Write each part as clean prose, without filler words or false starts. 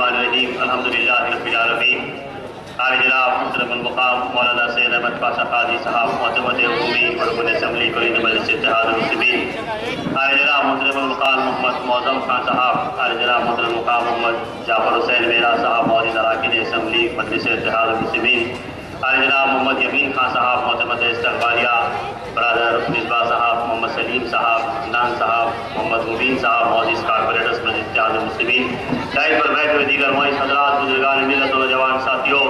الرحمن الرحیم الحمدللہ رب العالمین۔ قاری جناب محترم المقام مولانا سید احمد پاشا قاضی صاحب معتمد عمومی رکن اسمبلی کلید مجلس اتحاد المسلمین، قاری جناب محترم المقام محمد معظم خان صاحب، قاری جناب محترم المقام محمد جعفر حسین میرا صاحب موجود اراکین اسمبلی مجلس اتحاد المسلمین، قاری جناب محمد یمین خان صاحب معتمد استقبالیہ، برادر مصباح صاحب، محمد سلیم صاحب، عدنان صاحب، محمد مبین صاحب معزز کارپوریٹرز مجلس اتحاد المسلمین، دائز پر بیٹھے ہوئے دیگر معزز حضرات، بزرگان ملت و نوجوان ساتھیوں،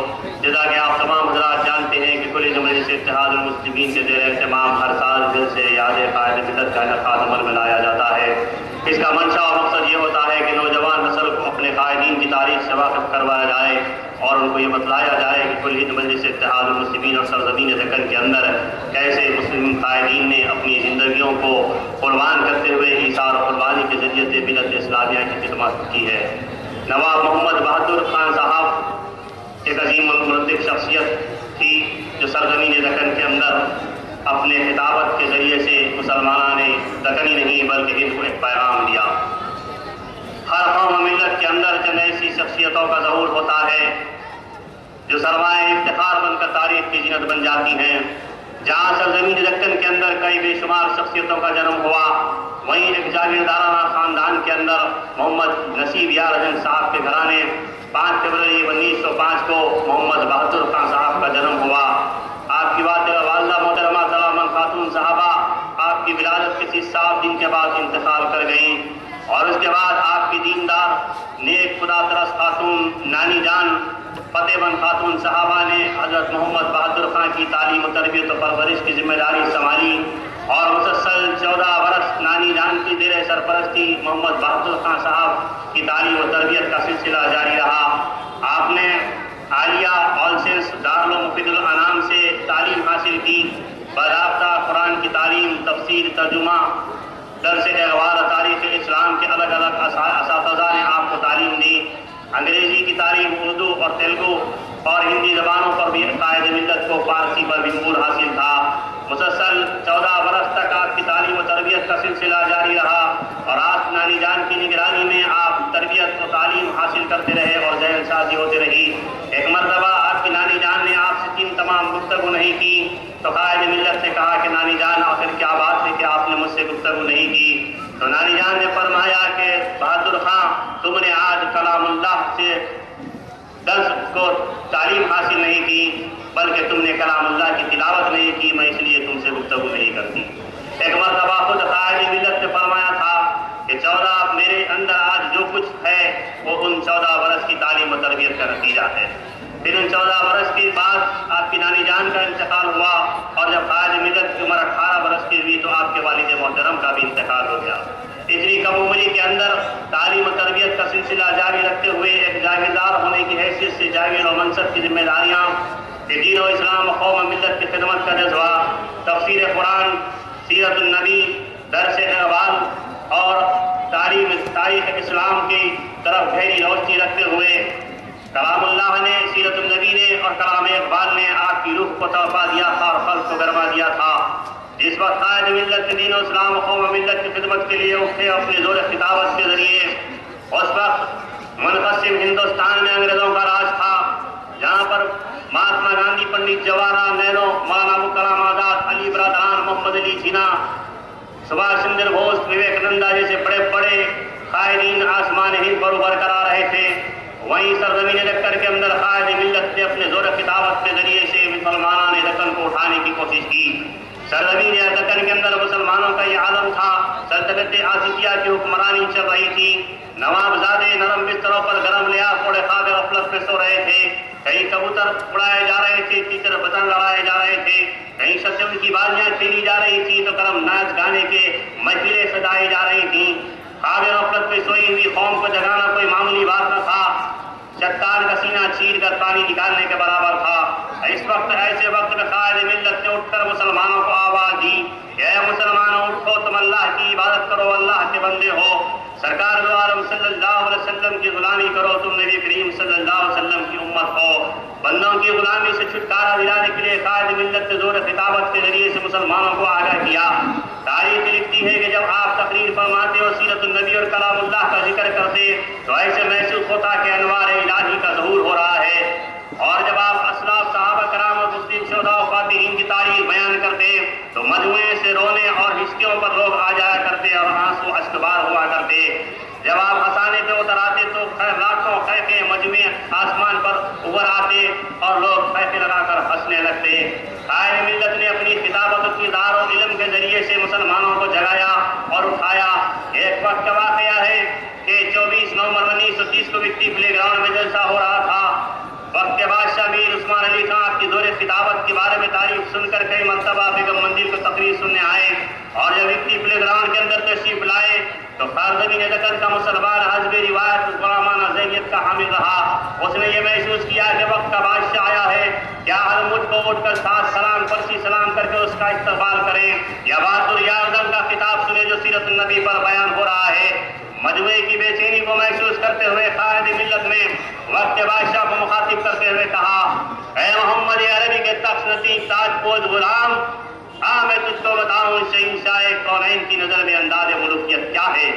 جیسا کہ آپ تمام حضرات جانتے ہیں کہ کلید مجلس اتحاد المسلمین کے زیر اہتمام ہر سال دل سے یاد قائد ملت کا انعقاد عمل میں لایا جاتا ہے۔ اس کا منشا اور مقصد یہ ہوتا ہے کہ نوجوان نسل کو اپنے قائدین کی تاریخ سے واقف کروایا جائے اور ان کو یہ بتلایا جائے کہ کلید مجلس اتحاد المسلمین اور سرزمین دکن کے اندر کیسے مسلم قائدین نے اپنی زندگیوں کو قربان کرتے ہوئے ایثار و قربانی کے ذریعے سے ملت اسلامیہ کی خدمت کی ہے۔ نواب محمد بہادر خان صاحب ایک عظیم المرتب شخصیت تھی جو سرزمین دکن کے اندر اپنے خطابت کے ذریعے سے مسلمانوں نے دکن ہی نہیں بلکہ ہند کو ایک پیغام دیا۔ ہر قوم و ملت کے اندر چند ایسی شخصیتوں کا ظہور ہوتا ہے جو سرمایہ افتخار بن کر تاریخ کی زینت بن جاتی ہیں۔ جہاں سرزمین دکن کے اندر کئی بے شمار شخصیتوں کا جنم ہوا، وہیں ایک جاگیردارانہ خاندان کے اندر محمد نصیب یار حسن صاحب کے گھرانے 5 فروری 1905 کو محمد بہادر خان صاحب کا جنم ہوا۔ آپ کی والدہ محترمہ سلامن خاتون صاحبہ آپ کی ولادت کے 7 دن کے بعد انتقال کر گئیں، اور اس کے بعد آپ کی دیندار نیک خدا ترس خاتون نانی جان فتح بند خاتون صحابہ نے حضرت محمد بہادر خان کی تعلیم و تربیت و پرورش کی ذمہ داری سنبھالی، اور مسلسل 14 برس نانی جان کی زیر سرپرستی محمد بہادر خان صاحب کی تعلیم و تربیت کا سلسلہ جاری رہا۔ آپ نے عالیہ آل سینس دارالمفید الانام سے تعلیم حاصل کی، باضابطہ قرآن کی تعلیم، تفسیر، ترجمہ، درس اقوال تاریخ اسلام کے الگ الگ اساتذہ نے آپ کو تعلیم دی۔ انگریزی کی تعلیم اردو اور تیلگو اور ہندی زبانوں پر بھی قائد ملت کو فارسی پر بھی عبور حاصل تھا۔ مسلسل 14 برس تک آپ کی تعلیم و تربیت کا سلسلہ جاری رہا، اور آپ نانی جان کی نگرانی میں آپ تربیت و تعلیم حاصل کرتے رہے اور ذہن سازی ہوتے رہی۔ ایک مرتبہ آپ کی نانی جان نے آپ سے تمام گفتگو نہیں کی تو قائد ملت سے کہا کہ نانی جان آخر کیا بات ہے کہ آپ نے مجھ سے گفتگو نہیں کی؟ تو نانی جان نے فرمایا کہ بہادر خان، تم نے آج کلام اللہ سے درس کو تعلیم حاصل نہیں کی بلکہ تم نے کلام اللہ کی تلاوت نہیں کی، میں اس لیے تم سے گفتگو نہیں کرتی۔ ایک مرتبہ خود قائد ملت نے فرمایا تھا کہ 14 میرے اندر آج جو کچھ ہے وہ ان 14 برس کی تعلیم و تربیت کا نتیجہ ہے۔ پھر ان 14 برس کے بعد آپ کی نانی جان کا انتقال ہوا، اور جب قائد ملت کی عمر 18 برس کی ہوئی تو آپ کے والد محترم کا بھی انتقال ہو گیا۔ اتنی کم عمری کے اندر تعلیم و تربیت کا سلسلہ جاری رکھتے ہوئے ایک جاگیردار ہونے کی حیثیت سے جاگیر و منصب کی ذمہ داریاں، دین و اسلام و قوم و ملت کی خدمت کا جذبہ، تفسیر قرآن، سیرت النبی، درس اقوال اور تاریخ اسلام کی طرف گہری روشنی رکھتے ہوئے کلام اللہ نے، سیرت النبی نے اور کلام اقبال نے آپ کی روح کو تحفہ دیا تھا اور قلب کو گرما دیا تھا۔ جس وقت قائد ملت دین و اسلام و قوم و ملت کی خدمت کے لیے اٹھے اپنے زور خطابت کے ذریعے، اس وقت منقسم ہندوستان میں انگریزوں کا راج تھا، جہاں پر مہاتما گاندھی، پنڈت جواہر نہرو، مولانا ابو کلام آزاد، علی برادران، محمد علی جناح، سبھاش چندر بوس، وویکانندا جیسے بڑے بڑے قائدین آسمان ہند پر ابھر کر آ رہے تھے، وہیں سرزمین دکن کے اندر قائد ملت نے اپنے زور خطابت کے ذریعے سے مسلمانوں نے دکن کو اٹھانے کی کوشش کی۔ سرزمین دکن کے اندر مسلمانوں کا یہ عالم تھا، سلطنت آصفیہ کی حکمرانی چل رہی تھی، نوابزادے نرم بستروں پر گرم لحاف اوڑھے خواب غفلت میں سو رہے تھے، کہیں کبوتر اڑائے جا رہے تھے، تیتر پتنگ لڑائے جا رہے تھے، کہیں شطرنج کی بازیاں کھیلی جا رہی تھی تو کرم ناچ گانے کے محفلیں سجائی جا رہی تھیں۔ خواب غفلت میں سوئی ہوئی قوم کو جگانا کوئی معمولی بات نہ تھا، چٹان کا سینہ چیر کر پانی نکالنے کے برابر تھا۔ اس وقت ایسے وقت میں قائد ملت نے اٹھ کر مسلمانوں کو آواز دی کہ اے مسلمانوں اٹھو، تم اللہ کی عبادت کرو، اللہ کے بندے ہو، سرکار دو عالم صلی اللہ علیہ وسلم کی غلامی کرو، تم نبی کریم صلی اللہ علیہ وسلم کی امت ہو۔ بندوں کی غلامی سے چھٹکارا دلانے کے لیے قائد ملت نے زور خطابت کے ذریعے سے مسلمانوں کو آگاہ کیا۔ تاریخ لکھتی ہے کہ جب آپ تقریر فرماتے اور سیرت النبی اور کلام اللہ کا ذکر کرتے تو ایسے محسوس ہوتا کہ انوار اور لوگ پھیپے لگا کر ہنسنے لگتے۔ قائد ملت نے اپنی خطابت کی دار و علم کے ذریعے سے مسلمانوں کو جگایا اور اٹھایا۔ ایک وقت کا واقعہ ہے کہ 24 نومبر 1930 کو وکٹری پلے گراؤنڈ میں جلسہ ہو رہا تھا۔ وقت کے بادشاہ میر عثمان علی خان کی دور خطابت کے بارے میں تعریف سن کر کئی مرتبہ بیگم منزل کو تقریر سننے آئے، اور جب وکٹری پلے گراؤنڈ کے اندر تشریف لائے تو خارزمین دکن کا مسلمان حزب روایت غلامانہ ذہنیت کا حامل رہا۔ اس نے یہ محسوس کیا کہ وقت کا بادشاہ آیا ہے، کیا ہم مجھ کو اٹھ کر ساتھ سلام فرسی سلام کر کے اس کا استقبال کریں، یا بہادر یاردم کا خطاب سنے جو سیرت النبی پر بیان ہو رہا ہے۔ مجموعے کی بے چینی کو محسوس کرتے ہوئے قائد ملت نے وقت بادشاہ کو مخاطب کرتے ہوئے کہا، اے محمد عربی کے تخنتی تاج پوش غلام، میں تجھ کو بتاؤں شہنشاہ کونین کی نظر میں انداز ملوکیت کیا ہے۔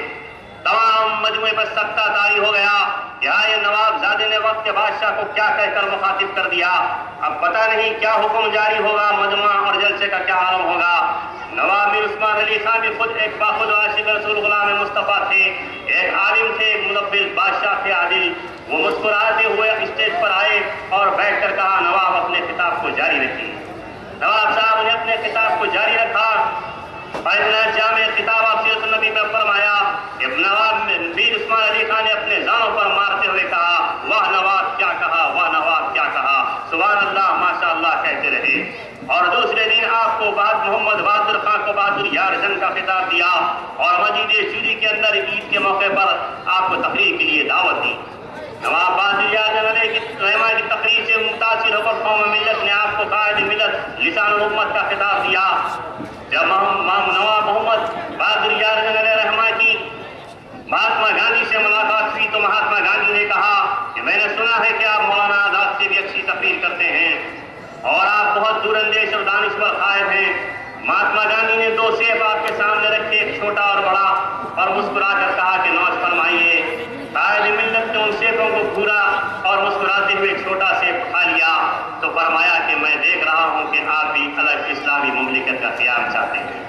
تمام مجموعے پر سکتہ طاری ہو گیا۔ یہ نواب زادے نے وقت کے بادشاہ کو کیا کہہ کر مخاطب کر دیا، اب پتہ نہیں کیا حکم جاری ہوگا، مجمع اور جلسے کا کیا عالم ہوگا۔ نواب میر عثمان علی خان بھی خود ایک باخود عاشق رسول غلام مصطفیٰ تھے، ایک عالم تھے، ایک مدبر، بادشاہ تھے عادل۔ وہ مسکراتے ہوئے اسٹیج پر آئے اور بیٹھ کر کہا، نواب اپنے خطاب کو جاری رکھیے۔ نواب صاحب نے اپنے خطاب کو جاری رکھا۔ فیصلہ جامع خطاب آپ سیرت النبی میں فرمایا کہ نواب میر عثمان علی خان نے اپنے زانوں پر مارتے ہوئے کہا، واہ نواب کیا کہا، واہ نواب کیا کہا، سبحان اللہ ماشاء اللہ کہتے رہے۔ اور دوسرے دن آپ کو محمد بہادر خان کو بہادر یار جنگ کا خطاب دیا، اور مسجد چوری کے اندر عید کے موقع پر آپ کو تقریر کے لیے دعوت دی۔ نواب بہادر یار جنگ کی تقریر سے متاثر ہو کر قوم ملت نے آپ کو قائد ملت لسان الامت کا خطاب دیا۔ جب نواب محمد بہادر یار جنگ رحمہ کی مہاتما گاندھی سے ملاقات ہوئی تو مہاتما گاندھی نے کہا کہ میں نے سنا ہے کہ آپ مولانا آزاد سے بھی اچھی تقریر کرتے ہیں اور آپ بہت دور اندیش اور دانشور قائد ہیں۔ مہاتما گاندھی نے دو سیب آپ کے سامنے رکھے، ایک چھوٹا اور بڑا، اور مسکرا کر کہا کہ نوش فرمائیے۔ قائد ملت نے ان سیبوں کو گھورا اور مسکراتے ہوئے چھوٹا سیب اٹھا لیا تو فرمایا کہ میں دیکھ رہا ہوں کہ آپ بھی الگ اسلامی مملکت کا قیام چاہتے ہیں۔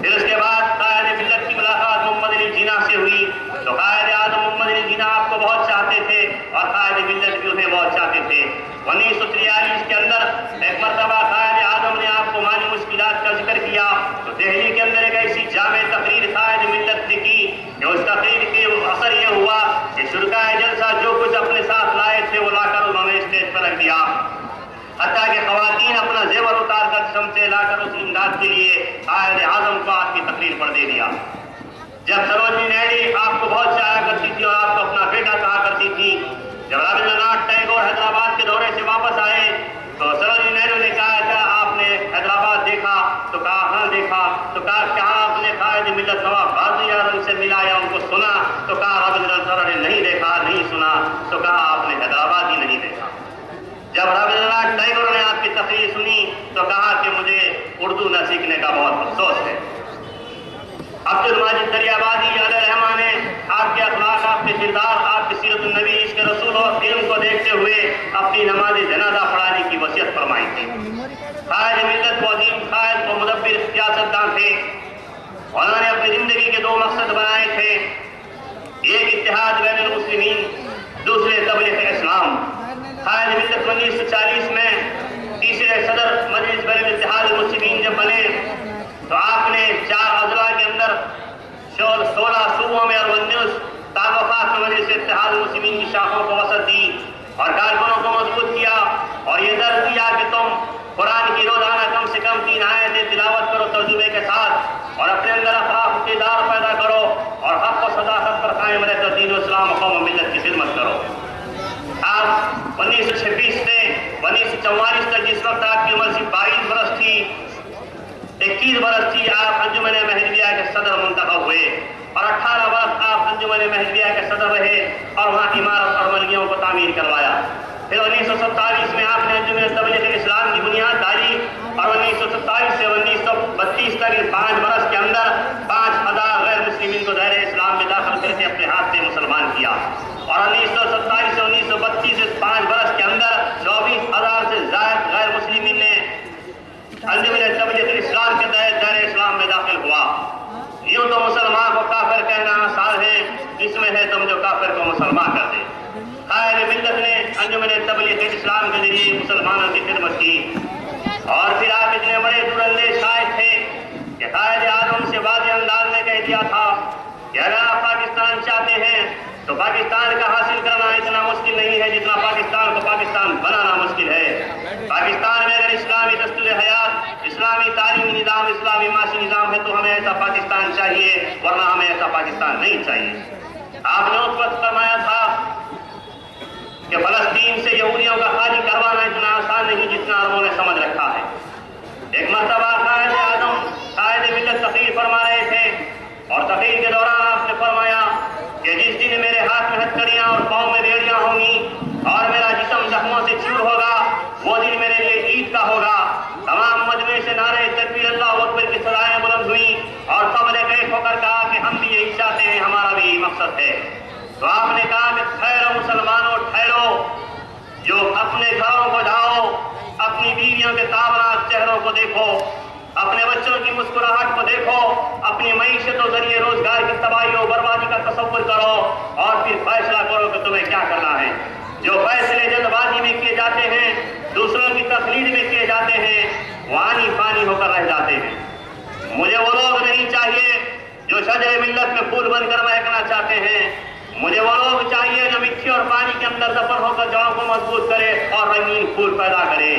پھر اس کے بعد قائد ملت کی ملاقات محمد علی جناح سے ہوئی تو قائد اعظم محمد علی جناح آپ کو بہت چاہتے تھے اور قائد ملت بھی انہیں بہت چاہتے تھے۔ 1943 کے اندر ایک مرتبہ قائد اعظم نے آپ کو مالی مشکلات کا ذکر کیا تو دہلی کے اندر ایک ایسی جامع تقریر قائد ملت نے کی کہ اس تقریر کے اثر یہ ہوا کہ شرکائے جلسہ جو کچھ اپنے ساتھ لائے تھے وہ لا کر انہوں نے اسٹیج پر رکھ دیا، حتیٰ کہ خواتین اپنا زیور اتار کر چمچے لا کر اس امداد کے لیے قائد اعظم کو آپ کی تقریر پر دے دیا۔ جب سروجنی نائڈو آپ کو بہت چاہا کرتی تھی اور آپ کو اپنا بیٹا کہا کرتی تھی، جب رابندر ناتھ ٹیگور حیدرآباد کے دورے سے واپس آئے تو سروجنی نائڈو نے کہا کیا آپ نے حیدرآباد دیکھا؟ تو کہا ہاں دیکھا۔ تو کہا کیا آپ نے قائد ملت نواب بہادر یار سے ملا یا ان کو سنا؟ تو کہا رابندر ناتھ نے نہیں دیکھا نہیں سنا۔ تو کہا آپ نے حیدرآباد ہی نہیں دیکھا۔ جب رابندر ناتھ ٹیگور نے آپ کی تقریر سنی تو کہا کہ مجھے اردو نہ سیکھنے کا بہت افسوس ہے۔ عبد الماجد دریابادی علیہ رحمہ نے آپ کے اخلاق، آپ کے کردار، آپ کی سیرت النبی، اس کے رسول اور علم کو دیکھتے ہوئے اپنی نماز جنازہ پڑھانے کی وصیت فرمائی تھی۔ قائد ملت کو عظیم قائد و مدبر سیاستداں تھے، انہوں نے اپنی زندگی کے دو مقصد بنائے تھے، ایک اتحاد بین المسلمین، دوسرے تبلیغ اسلام۔ قائد ملت 1940 میں تیسرے صدر مجلس بین الاتحاد المسلمین جب بنے تو آپ نے 4 اضلاع کے اندر 16 صوبوں میں اور 19 تعلقات میں مجلس اتحاد المسلمین کی شاخوں کو وسعت دی اور کارکنوں کو مضبوط کیا اور یہ درج دیا کہ تم قرآن کی روزانہ کم سے کم 3 آیتیں تلاوت کرو ترجمے کے ساتھ اور اپنے اندر اخلاق و کردار پیدا کرو اور حق و صداقت پر قائم رہ کر دین و اسلام و قوم و ملت کی خدمت کرو۔ آپ 1926 سے 1944 تک جس وقت آپ کی عمر 22 برس تھی، 21 برس تھی، آپ انجمن مہدویہ کے صدر منتخب ہوئے اور 18 برس آپ انجمن مہدویہ کے صدر رہے اور وہاں عمارت اور ملکیوں کو تعمیر کروایا۔ پھر 1947 میں آپ نے انجمن تبلیغ اسلام کی بنیاد ڈالی اور 1947 سے 1932 تک 5 برس کے اندر 5000 غیر مسلمین کو دائرۂ اسلام میں داخل کر کے اپنے ہاتھ سے مسلمان کیا اور 1927 سے 1932 سے 5 برس کے اندر 24,000 سے زائد غیر مسلمین نے انجمن تبلیغ اسلام کے تحت دائرۂ اسلام میں داخل ہوا۔ یوں تو مسلمان کو کافر کہنا آسان ہے، اس میں ہے تم جو کافر کو مسلمان کر دے۔ قائد ملت نے انجمن تبلیغ اسلام کے ذریعے مسلمانوں کی خدمت کی، اور پھر آپ اتنے بڑے دراندیش شاعر تھے کہ قائد اعظم سے واضح انداز میں کہہ دیا تھا کہ اگر آپ پاکستان چاہتے ہیں تو پاکستان کا حاصل کرنا اتنا مشکل نہیں ہے جتنا پاکستان کو پاکستان بنانا مشکل ہے۔ پاکستان میں اگر اسلامی دستور حیات، اسلامی تعلیمی نظام، اسلامی معاشی نظام ہے تو ہمیں ایسا پاکستان چاہیے، ورنہ ہمیں ایسا پاکستان نہیں چاہیے۔ آپ نے اس وقت فرمایا تھا کہ فلسطین سے یہودیوں کا خالی کروانا اتنا آسان نہیں جتنا عربوں نے سمجھ رکھا ہے۔ ایک مرتبہ قائد اعظم قائد ملت تقریر فرما رہے تھے، اور تقریر کے دوران آپ نے فرمایا کہ جس دن میرے ہاتھ میں ہتھکڑیاں اور پاؤں میں بیڑیاں ہوں گی اور میرا جسم زخموں سے چور ہوگا، وہ دن میرے لیے عید کا ہوگا۔ تمام مجمع سے نعرے تکبیر اللہ اکبر کی صدائیں بلند ہوئی، اور سب نے ایک ہو کر کہا کہ ہم بھی یہی چاہتے ہیں، ہمارا بھی یہی مقصد ہے۔ تو آپ نے کہا کہ ٹھہرو مسلمانوں ٹھہرو، جو اپنے گھروں کو جاؤ، اپنی بیویوں کے تابناک چہروں کو دیکھو، اپنے بچوں کی مسکراہٹ کو دیکھو، اپنی معیشت و ذریعے روزگار کی تباہی و بربادی کا تصور کرو، اور پھر فیصلہ کرو کہ تمہیں کیا کرنا ہے۔ جو فیصلے جلد بازی میں کیے جاتے ہیں، دوسروں کی تقلید میں کیے جاتے ہیں، وہ آنی فانی ہو کر رہ جاتے ہیں۔ مجھے وہ لوگ نہیں چاہیے جو شجر ملت میں پھول بن کر مہکنا چاہتے ہیں، مجھے وہ لوگ چاہیے جو مٹی اور پانی کے اندر دفن ہو کر جڑوں کو مضبوط کرے اور رنگین پھول پیدا کرے۔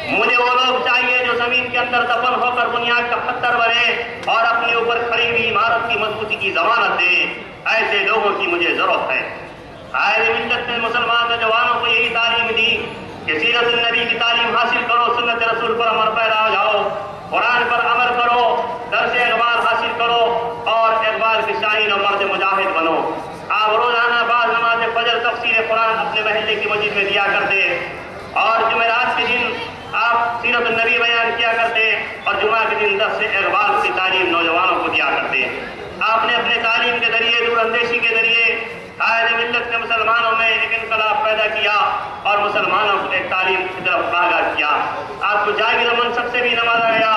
مجھے وہ لوگ چاہیے جو زمین کے اندر دفن ہو کر بنیاد کا پتھر بنے اور اپنے اوپر کھڑی ہوئی عمارت کی مضبوطی کی ضمانت دے۔ ایسے لوگوں کی مجھے ضرورت ہے۔ قائد ملت نے مسلمان نوجوانوں کو یہی تعلیم دی کہ سیرت النبی کی تعلیم حاصل کرو، سنت رسول پر عمل پیدا ہو جاؤ، قرآن پر عمل کرو، درس اقبال حاصل کرو، اور اقبال کے شاہین اور مرد مجاہد بنو۔ آپ روزانہ بعض نماز فجر تفسیر قرآن اپنے محلے کی مسجد میں دیا کرتے، اور جمعرات کے دن آپ سیرت النبی بیان کیا کرتے، اور جمعہ کے دن درس اقبال کی تعلیم نوجوانوں کو دیا کرتے۔ آپ نے اپنے تعلیم کے ذریعے، دور اندیشی کے ذریعے قائد ملت نے مسلمانوں میں ایک انقلاب پیدا کیا اور مسلمانوں کو ایک تعلیم کی طرف آگاہ کیا۔ آپ کو جاگیر و منصب سے بھی نوازا گیا۔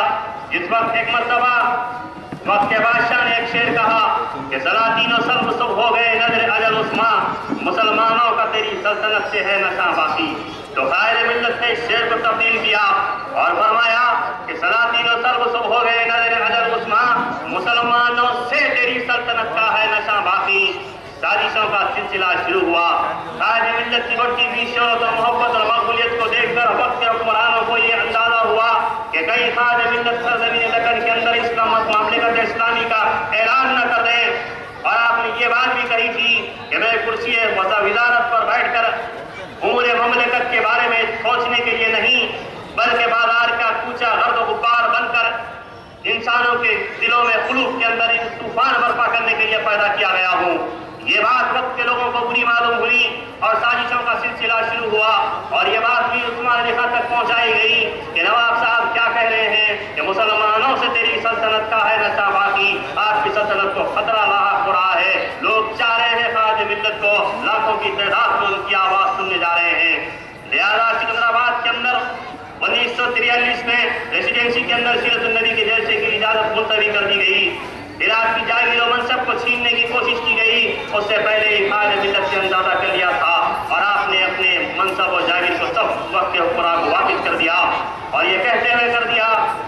جس وقت ایک مرتبہ وقت کے بادشاہ نے ایک شعر کہا کہ سلاطین و سلب سب ہو گئے نظر اجل عثماں، مسلمانوں کا تیری سلطنت سے ہے نشاں باقی۔ تو قائد ملت نے اس شعر کو تبدیل کیا اور فرمایا کہ سلاطین و سلب سب ہو گئے نظر اجل عثماں، مسلمانوں سے تیری سلطنت کا ہے نشاں باقی۔ سازشوں کا سلسلہ شروع ہوا۔ قائد ملت کی بڑھتی ہوئی شہرت اور محبت اور مقبولیت کو دیکھ کر وقت کے حکمرانوں کو یہ اندازہ ہوا کہ کئی قائد ملت سرزمین دکن کے اندر اسلام مملکت اسلامی کا اعلان نہ کر دیں۔ اور آپ نے یہ بات بھی کہی تھی کہ میں کرسی وزارت پر بیٹھ کر امور مملکت کے بارے میں سوچنے کے لیے نہیں، بلکہ بازار کا کوچہ گرد و غبار بن کر انسانوں کے دلوں میں قلوب کے اندر طوفان برپا کرنے کے لیے پیدا کیا گیا ہوں۔ یہ بات وقت کے لوگوں کو بری معلوم ہوئی اور سازشوں کا سلسلہ شروع ہوا، اور یہ بات بھی عثمان علی خان تک پہنچائی گئی کہ نواب صاحب کیا کہہ رہے ہیں کہ مسلمانوں سے تیری سلطنت کا ہے نشاں باقی۔ آپ کی سلطنت کو خطرہ لاحق ہو رہا ہے، لوگ چاہ رہے ہیں قائد ملت کو، لاکھوں کی تعداد میں ان کی آواز سننے جا رہے ہیں۔ لہذا سکندرآباد کے اندر 1943 میں ریسیڈنسی کے اندر سیرت النبی کے جلسے کی اجازت ملتوی کر دی گئی۔ پھر آپ کی جاگیر و منصب کو چھیننے کی کوشش کی گئی، اس سے پہلے ہی قائد ملت سے اندازہ کر لیا تھا، اور آپ نے اپنے منصب و جاگیر کو سب وقت کے حکمران کو واپس کر دیا، اور یہ کہتے ہوئے کر دیا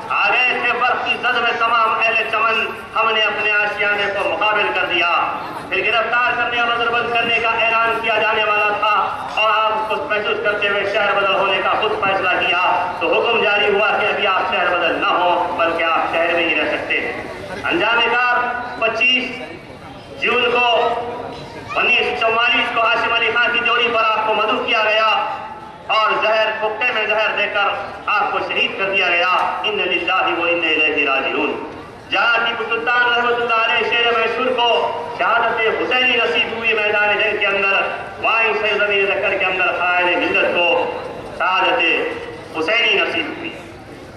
آ گئے تھے برف کی زد میں تمام اہل چمن، ہم نے اپنے آشیانے کو مقابل کر دیا۔ پھر گرفتار کرنے اور نظر بند کرنے کا اعلان کیا جانے والا تھا، اور آپ کو محسوس کرتے ہوئے شہر بدل ہونے کا خود فیصلہ کیا، تو حکم جاری ہوا کہ ابھی آپ شہر بدل نہ ہو، بلکہ آپ شہر میں ہی رہ سکتے ہیں۔ انجام کار 25 جون کو 1944 کو ہاشم علی خان کی جوڑی پر آپ کو مدعو کیا گیا، اور زہر پختے میں زہر دے کر آپ کو شہید کر دیا گیا۔ ان للہ و انا الیہ راجعون۔ جہاں ٹیپو سلطان رحمۃ اللہ علیہ شیر میسور کو شہادت حسینی نصیب ہوئی میدان جنگ کے اندر، وہیں سرزمین دکن کے اندر قائد ملت کو شہادت حسینی نصیب ہوئی۔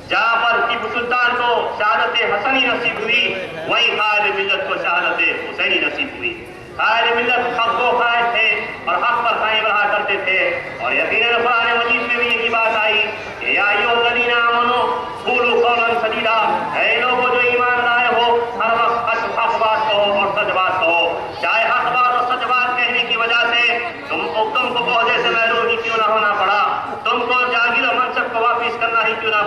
جہاں پر ٹیپو سلطان کو شہادت حسنی نصیب ہوئی، وہیں قائد ملت کو شہادت حسینی نصیب ہوئی۔ قائد ملت حق کو قائد تھے اور حق پر قائم رہا کرتے تھے، اور یقیناً قرآن مجید میں بھی یہی بات آئی کہ یا ایھا الذین آمنوا قولوا قولا سدیدا، اے لوگوں جو ایمان لائے ہو، ہر وقت حق بات کہو اور سچ بات کہو، چاہے حق بات اور سچ بات کہنے کی وجہ سے تم کو عہدے سے محروم ہی کیوں نہ ہونا پڑا،